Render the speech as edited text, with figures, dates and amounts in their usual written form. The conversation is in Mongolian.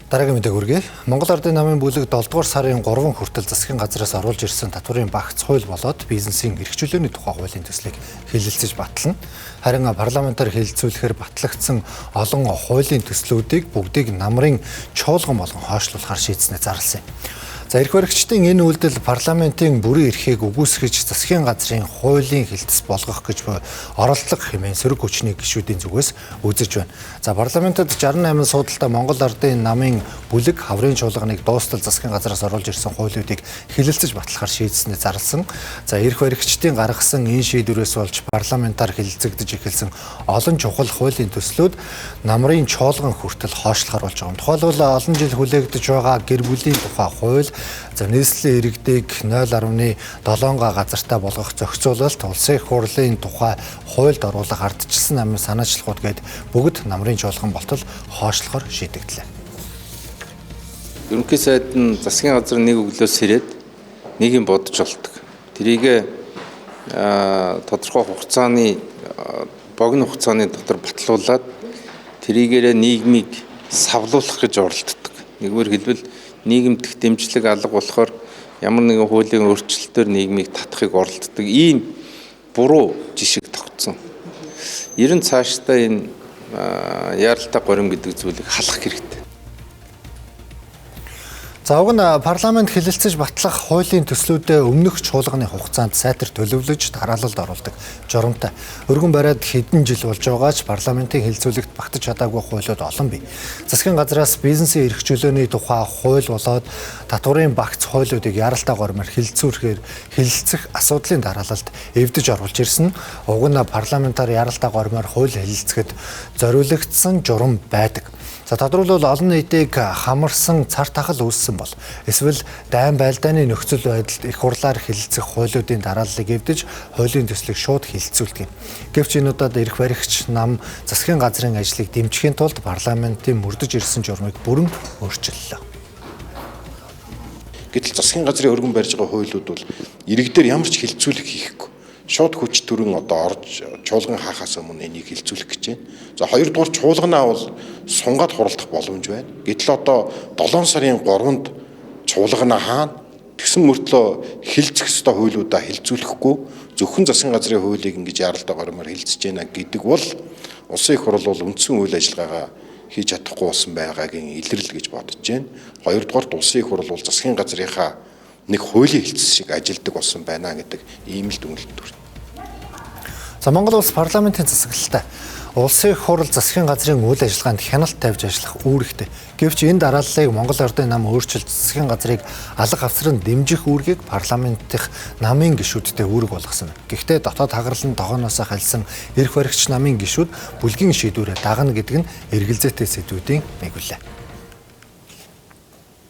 Дараагийн мэдээ хүргэе. Монгол Ардын намын бүлэг 7 дугаар сарын 3 хүртэл засгийн газраас оруулж ирсэн татврын багц хууль болоод бизнесийн эрхчлөөний тухай хуулийн төслийг хэлэлцэж батлана. Харин парламентаар хэлэлцүүлэхээр батлагдсан олон хуулийн төслүүдийг бүгдийг намрын чуулган болгон хойшлуулахар шийдснээр зарласан юм. За эрх баригчдын энэ үйлдэл парламентын бүрэн эрхийг үгүйсгэж засгийн газрын хуулийн хэлтс болгох гэж оролдлого хэмээн сөрөг хүчний гишүүдийн зүгээс үзэж байна. За парламентод 68 суудалтай Монгол Ардын намын бүлэг хаврын чуулганыг дуустал засгийн газраас оруулж ирсэн хуулиудыг хэлэлцэж батлахар шийдснээр зарласан. За эрх баригчдын гаргасан энэ шийдвэрээс болж парламентаар хэлэлцэгдэж эхэлсэн олон чухал хуулийн төслүүд намрын чуулган хүртэл хойшлохор болж байгаа юм. Тухайлбал олон жил хүлээгдэж байгаа гэр бүлийн тухай хууль, за нийслэлийн иргэдийг 0.7 газартай болгох зохицуулалт, улсын их хурлын тухай хуульд оруулах ардчилсан намын санаачлагууд гээд бүгд намрын чуулган болтол хойшлохор шийдэгдлээ. Ерөнхий сайд нь засгийн газар нэг өглөөс ирээд нэг юм бодож олдог. Тэрийг тодорхой хугацааны богино хугацааны дотор батлуулаад тэрийгээрээ нийгмийг савлуулах гэж оролддог. Нэгмээр хэлбэл нийгэмдх дэмжлэг алга болохоор ямар нэгэн хуулийн өөрчлөлтөөр нийгмийг татахыг оролддог ийм буруу жишг тогтсон. Ер нь цаашдаа энэ яаралтай горим гэдэг зүйлийг халах хэрэгтэй. За уг нь парламент хэлэлцэж батлах хуулийн төслүүдэд өмнөх чуулганы хугацаанд сайтар төлөвлөж дараалалд оруулдаг журамтай. Өргөн бариад хэдэн жил болж байгаач парламентын хэлэлцүүлэгт багтаж чадаагүй хуулиуд олон бий. Засгийн газраас бизнесийн эрх чөлөөний тухай хууль болоод татврын багц хуулиудыг яаралтай гормоор хэлэлцэх асуудлын дараалалд эвдэж оруулж ирсэн. Уг нь парламентаар яаралтай гормоор хууль хэлэлцэхэд зориулагдсан журам байдаг. За тодорхойлбол олон нийтийг хамарсан цар тахал үүссэн бол эсвэл дайн байлдааны нөхцөл байдалд их хурлаар хэлэлцэх хуулиудын дарааллыг эвдэж хуулийн төслийг шууд хэлэлцүүлдэг юм. Гэвч энэ удаад эрх баригч нам засгийн газрын ажлыг дэмжихийн тулд парламентын мөрдөж ирсэн журмыг бүрэн өөрчиллөө. Гэтэл засгийн газрын өргөн барьж байгаа хуулиуд бол иргэдээр ямар ч хэлэлцүүлэг хийхгүй. Шууд хүч төрөн орж чуулган хаахаас өмнө энийг хэлцүүлэх гэж байна. За хоёрдугаар чуулганаа бол сунгаад хуралдах боломж байна. Гэтэл одоо 7 сарын 3-нд чуулганаа хаана тэгсэн мөртлөө хэлцэх ёстой хуулиудаа хэлцүүлэхгүй зөвхөн засгийн газрын хуулийг ингэж яаралтай гормоор хэлцэж байна гэдэг бол улсын их хурл бол үндсэн үйл ажиллагаагаа хийж чадахгүй болсон байгаагийн илэрлэл гэж бодож байна. Хоёрдугаар улсын их хурл бол засгийн газрынхаа нэг хуулийн хэлцэл шиг ажилдаг болсон байна гэдэг ийм л дүгнэлт төрсөн. За Монгол улс парламентын засаглалтай улсын их хурл засгийн газрын үйл ажиллагаанд хяналт тавьж ажиллах үүрэгтэй. Гэвч энэ дарааллыг Монгол Ардын нам өөрчилж засгийн газрыг алга авсран дэмжих үүргийг парламентын намын гишүүдтэй үүрэг болгосон. Гэхдээ дотоод хагаралн тогооноос халсан эрх баригч намын гишүүд бүлгийн шийдвэрээ дагна гэдэг нь эргэлзээтэй сэдвүүдийн нэг үлээ.